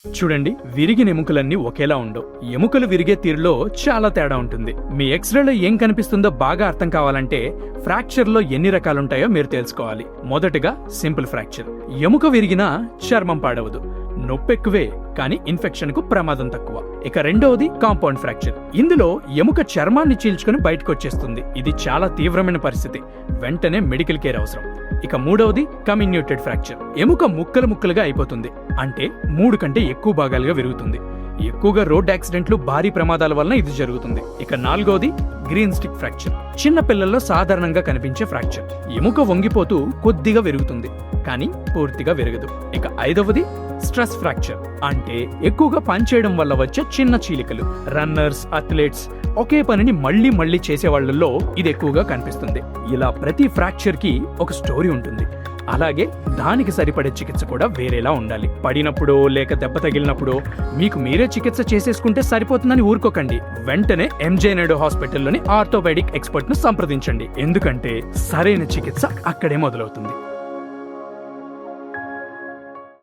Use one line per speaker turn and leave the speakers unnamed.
చూడండి, విరిగిన ఎముకలన్నీ ఒకేలా ఉండవు. ఎముకలు విరిగే తీరులో చాలా తేడా ఉంటుంది. మీ ఎక్స్రేలో ఏం కనిపిస్తుందో బాగా అర్థం కావాలంటే ఫ్రాక్చర్లో ఎన్ని రకాలుంటాయో మీరు తెలుసుకోవాలి. మొదటగా సింపుల్ ఫ్రాక్చర్. ఎముక విరిగినా చర్మం పాడవదు, నొప్పెక్కువే కానీ ఇన్ఫెక్షన్ కు ప్రమాదం తక్కువ. ఇక రెండవది కాంపౌండ్ ఫ్రాక్చర్. ఇందులో ఎముక చర్మాన్ని చీల్చుకుని బయటకు వచ్చేస్తుంది. ఇది చాలా తీవ్రమైన పరిస్థితి, వెంటనే మెడికల్ కేర్ అవసరం. ఇక మూడవది కమ్యూనిటెడ్ ఫ్రాక్చర్. ఎముక ముక్కలు ముక్కలుగా అయిపోతుంది, అంటే 3 కంటే ఎక్కువ భాగాలుగా విరుగుతుంది. ఎక్కువగా రోడ్ యాక్సిడెంట్లు, భారీ ప్రమాదాల వలన ఇది జరుగుతుంది. ఇక నాలుగవది గ్రీన్ స్టిక్ ఫ్రాక్చర్. చిన్న పిల్లల్లో సాధారణంగా కనిపించే ఫ్రాక్చర్. ఎముక వంగిపోతూ కొద్దిగా విరుగుతుంది కానీ పూర్తిగా విరగదు. ఇక ఐదవది స్ట్రెస్ ఫ్రాక్చర్, అంటే ఎక్కువగా పనిచేయడం వల్ల వచ్చే చిన్న చీలికలు. రన్నర్స్, అథ్లెట్స్, ఒకే పనిని మళ్లీ మళ్లీ చేసే వాళ్లలో ఇది ఎక్కువగా కనిపిస్తుంది. ఇలా ప్రతి ఫ్రాక్చర్ కి ఒక స్టోరీ ఉంటుంది. అలాగే దానికి సరిపడే చికిత్స కూడా వేరేలా ఉండాలి. పడినప్పుడో లేక దెబ్బ తగిలినప్పుడో మీకు మీరే చికిత్స చేసేసుకుంటే సరిపోతుందని ఊరుకోకండి. వెంటనే ఎంజే నాయుడు హాస్పిటల్లోని ఆర్థోపెడిక్ ఎక్స్పర్ట్ ను సంప్రదించండి. ఎందుకంటే సరైన చికిత్స అక్కడే మొదలవుతుంది.